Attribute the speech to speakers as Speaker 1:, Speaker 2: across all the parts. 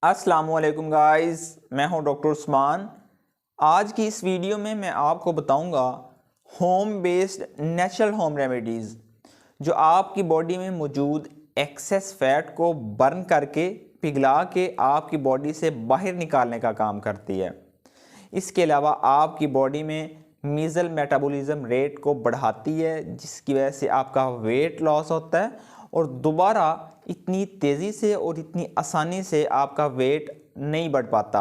Speaker 1: अस्सलामुअलैकुम गाइस, मैं हूं डॉक्टर उस्मान। आज की इस वीडियो में मैं आपको बताऊंगा home based natural home remedies जो आपकी बॉडी में मौजूद एक्सेस फैट को बर्न करके पिघला के आपकी बॉडी से बाहर निकालने का काम करती है। इसके अलावा आपकी बॉडी में मीज़ल मेटाबॉलिज्म रेट को बढ़ाती है, जिसकी वजह से आपका वेट लॉस होता है और दोबारा इतनी तेज़ी से और इतनी आसानी से आपका वेट नहीं बढ़ पाता।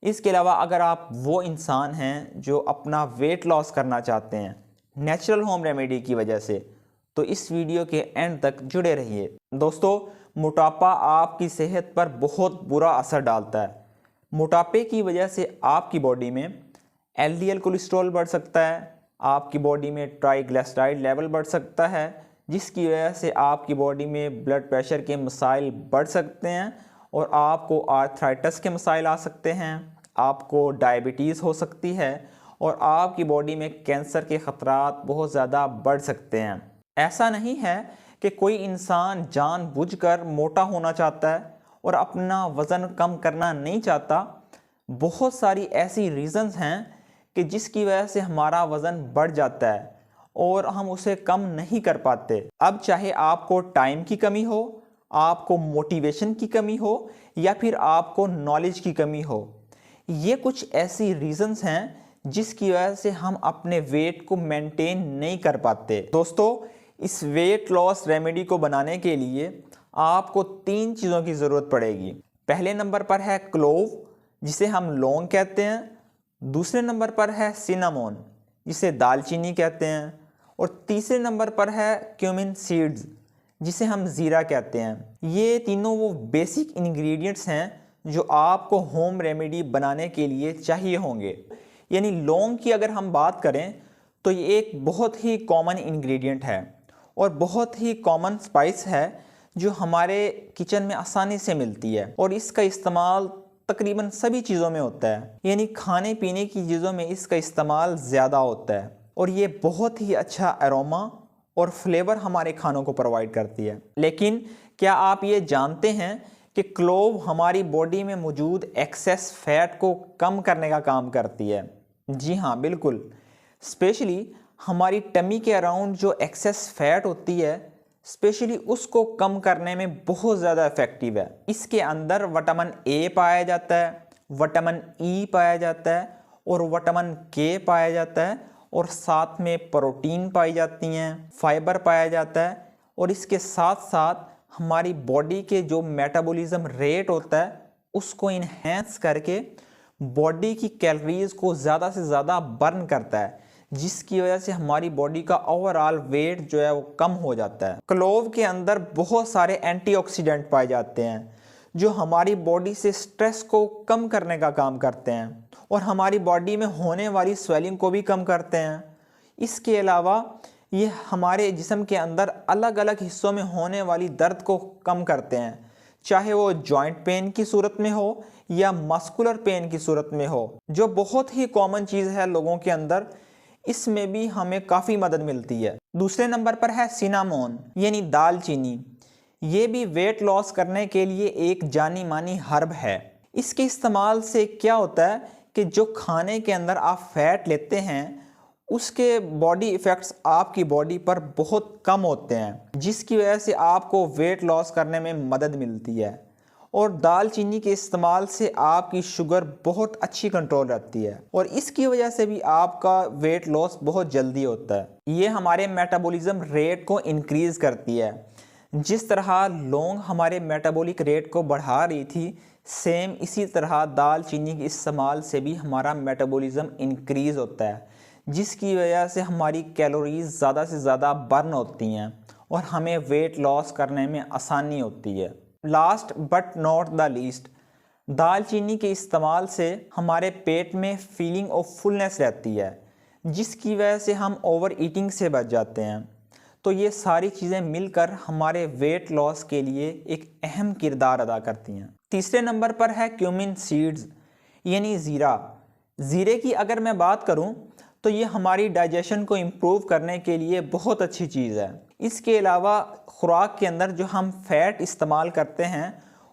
Speaker 1: इसके अलावा अगर आप वो इंसान हैं जो अपना वेट लॉस करना चाहते हैं नेचुरल होम रेमेडी की वजह से, तो इस वीडियो के एंड तक जुड़े रहिए। दोस्तों, मोटापा आपकी सेहत पर बहुत बुरा असर डालता है। मोटापे की वजह से आपकी बॉडी में एलडीएल कोलेस्ट्रॉल बढ़ सकता है, आपकी बॉडी में ट्राइग्लिसराइड लेवल बढ़ सकता है, जिसकी वजह से आपकी बॉडी में ब्लड प्रेशर के मसाइल बढ़ सकते हैं और आपको आर्थराइटिस के मसाइल आ सकते हैं, आपको डायबिटीज़ हो सकती है और आपकी बॉडी में कैंसर के ख़तरात बहुत ज़्यादा बढ़ सकते हैं। ऐसा नहीं है कि कोई इंसान जानबूझकर मोटा होना चाहता है और अपना वज़न कम करना नहीं चाहता। बहुत सारी ऐसी रीज़न्स हैं कि जिसकी वजह से हमारा वज़न बढ़ जाता है और हम उसे कम नहीं कर पाते। अब चाहे आपको टाइम की कमी हो, आपको मोटिवेशन की कमी हो या फिर आपको नॉलेज की कमी हो, ये कुछ ऐसी रीज़न्स हैं जिसकी वजह से हम अपने वेट को मेंटेन नहीं कर पाते। दोस्तों, इस वेट लॉस रेमेडी को बनाने के लिए आपको 3 चीज़ों की ज़रूरत पड़ेगी। पहले नंबर पर है क्लोव, जिसे हम लौंग कहते हैं। दूसरे नंबर पर है सिनामोन, जिसे दालचीनी कहते हैं। और तीसरे नंबर पर है क्यूमिन सीड्स, जिसे हम ज़ीरा कहते हैं। ये तीनों वो बेसिक इंग्रेडिएंट्स हैं जो आपको होम रेमेडी बनाने के लिए चाहिए होंगे। यानी लौंग की अगर हम बात करें तो ये एक बहुत ही कॉमन इंग्रेडिएंट है और बहुत ही कॉमन स्पाइस है जो हमारे किचन में आसानी से मिलती है और इसका इस्तेमाल तकरीबन सभी चीज़ों में होता है। यानी खाने पीने की चीज़ों में इसका इस्तेमाल ज़्यादा होता है और ये बहुत ही अच्छा अरोमा और फ्लेवर हमारे खानों को प्रोवाइड करती है। लेकिन क्या आप ये जानते हैं कि क्लोव हमारी बॉडी में मौजूद एक्सेस फैट को कम करने का काम करती है? जी हाँ, बिल्कुल। स्पेशली हमारी टमी के अराउंड जो एक्सेस फैट होती है, स्पेशली उसको कम करने में बहुत ज़्यादा इफ़ेक्टिव है। इसके अंदर विटामिन ए पाया जाता है, विटामिन ई पाया जाता है और विटामिन के पाया जाता है और साथ में प्रोटीन पाई जाती हैं, फाइबर पाया जाता है और इसके साथ साथ हमारी बॉडी के जो मेटाबॉलिज्म रेट होता है उसको इन्हेंस करके बॉडी की कैलोरीज को ज़्यादा से ज़्यादा बर्न करता है, जिसकी वजह से हमारी बॉडी का ओवरऑल वेट जो है वो कम हो जाता है। क्लोव के अंदर बहुत सारे एंटीऑक्सीडेंट पाए जाते हैं जो हमारी बॉडी से स्ट्रेस को कम करने का काम करते हैं और हमारी बॉडी में होने वाली स्वेलिंग को भी कम करते हैं। इसके अलावा ये हमारे जिस्म के अंदर अलग अलग हिस्सों में होने वाली दर्द को कम करते हैं, चाहे वो जॉइंट पेन की सूरत में हो या मस्कुलर पेन की सूरत में हो, जो बहुत ही कॉमन चीज़ है लोगों के अंदर। इसमें भी हमें काफ़ी मदद मिलती है। दूसरे नंबर पर है सिनामोन यानी दालचीनी। ये भी वेट लॉस करने के लिए एक जानी मानी हर्ब है। इसके इस्तेमाल से क्या होता है कि जो खाने के अंदर आप फैट लेते हैं उसके बॉडी इफ़ेक्ट्स आपकी बॉडी पर बहुत कम होते हैं, जिसकी वजह से आपको वेट लॉस करने में मदद मिलती है। और दालचीनी के इस्तेमाल से आपकी शुगर बहुत अच्छी कंट्रोल रहती है और इसकी वजह से भी आपका वेट लॉस बहुत जल्दी होता है। ये हमारे मेटाबॉलिज्म रेट को इंक्रीज़ करती है। जिस तरह लौंग हमारे मेटाबॉलिक रेट को बढ़ा रही थी, सेम इसी तरह दालचीनी के इस्तेमाल से भी हमारा मेटाबॉलिज्म इंक्रीज़ होता है, जिसकी वजह से हमारी कैलोरीज ज़्यादा से ज़्यादा बर्न होती हैं और हमें वेट लॉस करने में आसानी होती है। Last but not the least, दालचीनी के इस्तेमाल से हमारे पेट में फीलिंग ऑफ फुलनेस रहती है, जिसकी वजह से हम ओवर ईटिंग से बच जाते हैं। तो ये सारी चीज़ें मिलकर हमारे वेट लॉस के लिए एक अहम किरदार अदा करती हैं। तीसरे नंबर पर है क्यूमिन सीड्स यानी ज़ीरा। ज़ीरे की अगर मैं बात करूं तो ये हमारी डाइजेशन को इम्प्रूव करने के लिए बहुत अच्छी चीज़ है। इसके अलावा खुराक के अंदर जो हम फैट इस्तेमाल करते हैं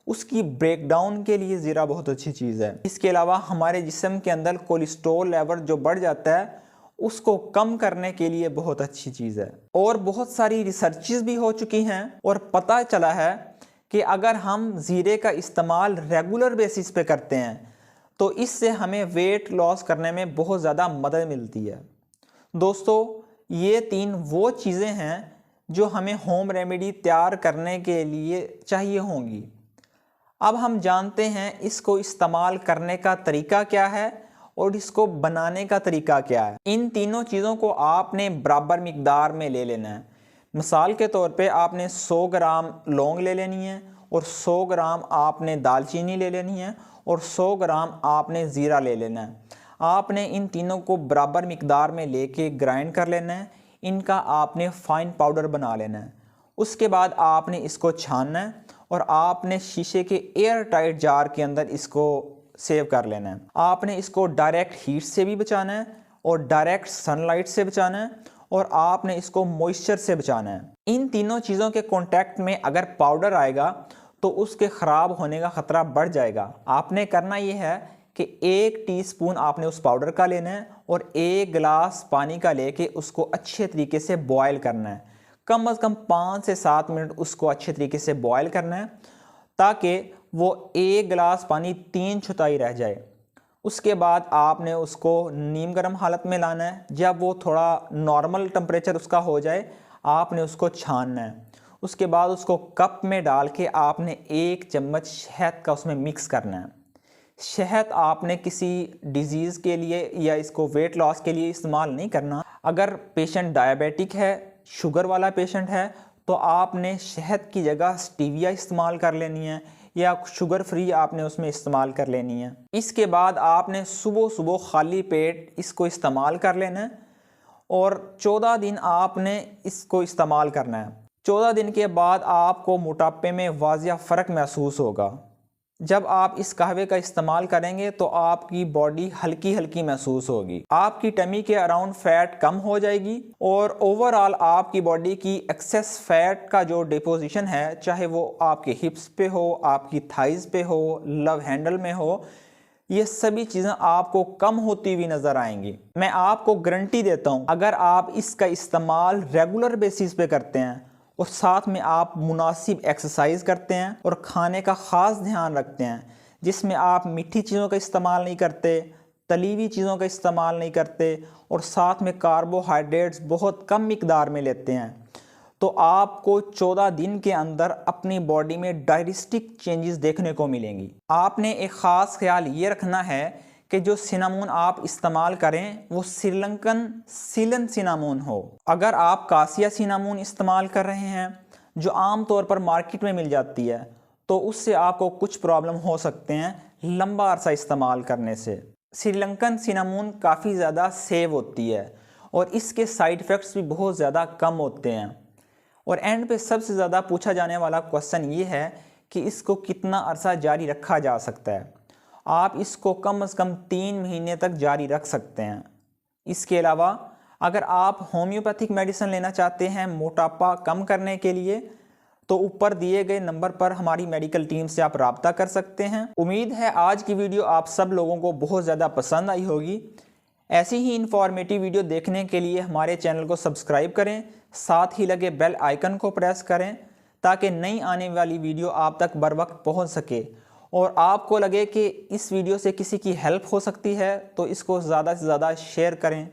Speaker 1: उसकी ब्रेकडाउन के लिए ज़ीरा बहुत अच्छी चीज़ है। इसके अलावा हमारे जिस्म के अंदर कोलेस्ट्रॉल लेवल जो बढ़ जाता है उसको कम करने के लिए बहुत अच्छी चीज़ है। और बहुत सारी रिसर्चेस भी हो चुकी हैं और पता चला है कि अगर हम ज़ीरे का इस्तेमाल रेगुलर बेसिस पे करते हैं तो इससे हमें वेट लॉस करने में बहुत ज़्यादा मदद मिलती है। दोस्तों, ये 3 वो चीज़ें हैं जो हमें होम रेमेडी तैयार करने के लिए चाहिए होंगी। अब हम जानते हैं इसको इस्तेमाल करने का तरीका क्या है और इसको बनाने का तरीका क्या है। इन तीनों चीज़ों को आपने बराबर मिकदार में ले लेना है। मिसाल के तौर पे आपने 100 ग्राम लौंग ले लेनी है और 100 ग्राम आपने दालचीनी ले लेनी है और 100 ग्राम आपने ज़ीरा ले लेना है। आपने इन तीनों को बराबर मिकदार में लेके ग्राइंड कर लेना है। इनका आपने फाइन पाउडर बना लेना है। उसके बाद आपने इसको छानना है और आपने शीशे के एयर टाइट जार के अंदर इसको सेव कर लेना है। आपने इसको डायरेक्ट हीट से भी बचाना है और डायरेक्ट सनलाइट से बचाना है और आपने इसको मॉइस्चर से बचाना है। इन तीनों चीज़ों के कांटेक्ट में अगर पाउडर आएगा तो उसके ख़राब होने का ख़तरा बढ़ जाएगा। आपने करना ये है कि 1 टीस्पून आपने उस पाउडर का लेना है और 1 गिलास पानी का लेके उसको अच्छे तरीके से बॉयल करना है। कम से कम 5 से 7 मिनट उसको अच्छे तरीके से बॉयल करना है ताकि वो 1 गिलास पानी 3 चौथाई रह जाए। उसके बाद आपने उसको नीम गर्म हालत में लाना है। जब वो थोड़ा नॉर्मल टेम्परेचर उसका हो जाए आपने उसको छानना है। उसके बाद उसको कप में डाल के आपने 1 चम्मच शहद का उसमें मिक्स करना है। शहद आपने किसी डिजीज़ के लिए या इसको वेट लॉस के लिए इस्तेमाल नहीं करना। अगर पेशेंट डायबिटिक है, शुगर वाला पेशेंट है, तो आपने शहद की जगह स्टीविया इस्तेमाल कर लेनी है या शुगर फ्री आपने उसमें इस्तेमाल कर लेनी है। इसके बाद आपने सुबह सुबह खाली पेट इसको इस्तेमाल कर लेना है और 14 दिन आपने इसको इस्तेमाल करना है। 14 दिन के बाद आपको मोटापे में वाज़िया फ़र्क महसूस होगा। जब आप इस कहवे का इस्तेमाल करेंगे तो आपकी बॉडी हल्की हल्की महसूस होगी, आपकी टमी के अराउंड फैट कम हो जाएगी और ओवरऑल आपकी बॉडी की एक्सेस फैट का जो डिपोजिशन है, चाहे वो आपके हिप्स पे हो, आपकी थाइज पे हो, लव हैंडल में हो, ये सभी चीज़ें आपको कम होती हुई नज़र आएंगी। मैं आपको गारंटी देता हूँ, अगर आप इसका इस्तेमाल रेगुलर बेसिस पे करते हैं और साथ में आप मुनासिब एक्सरसाइज करते हैं और खाने का ख़ास ध्यान रखते हैं, जिसमें आप मीठी चीज़ों का इस्तेमाल नहीं करते, तली हुई चीज़ों का इस्तेमाल नहीं करते और साथ में कार्बोहाइड्रेट्स बहुत कम मिकदार में लेते हैं, तो आपको 14 दिन के अंदर अपनी बॉडी में डायरेक्टिक चेंजेस देखने को मिलेंगी। आपने एक ख़ास ख्याल ये रखना है कि जो सिनामोन आप इस्तेमाल करें वो श्रीलंकन सीलन सिनामोन हो। अगर आप कासिया सिनामोन इस्तेमाल कर रहे हैं जो आम तौर पर मार्केट में मिल जाती है, तो उससे आपको कुछ प्रॉब्लम हो सकते हैं लंबा अरसा इस्तेमाल करने से। श्रीलंकन सिनामोन काफ़ी ज़्यादा सेव होती है और इसके साइड इफ़ेक्ट्स भी बहुत ज़्यादा कम होते हैं। और एंड पे सबसे ज़्यादा पूछा जाने वाला क्वेश्चन ये है कि इसको कितना अरसा जारी रखा जा सकता है। आप इसको कम से कम 3 महीने तक जारी रख सकते हैं। इसके अलावा अगर आप होम्योपैथिक मेडिसिन लेना चाहते हैं मोटापा कम करने के लिए, तो ऊपर दिए गए नंबर पर हमारी मेडिकल टीम से आप रब्ता कर सकते हैं। उम्मीद है आज की वीडियो आप सब लोगों को बहुत ज़्यादा पसंद आई होगी। ऐसी ही इंफॉर्मेटिव वीडियो देखने के लिए हमारे चैनल को सब्सक्राइब करें, साथ ही लगे बेल आइकन को प्रेस करें ताकि नई आने वाली वीडियो आप तक बर वक्त पहुँच सके। और आपको लगे कि इस वीडियो से किसी की हेल्प हो सकती है तो इसको ज़्यादा से ज़्यादा शेयर करें।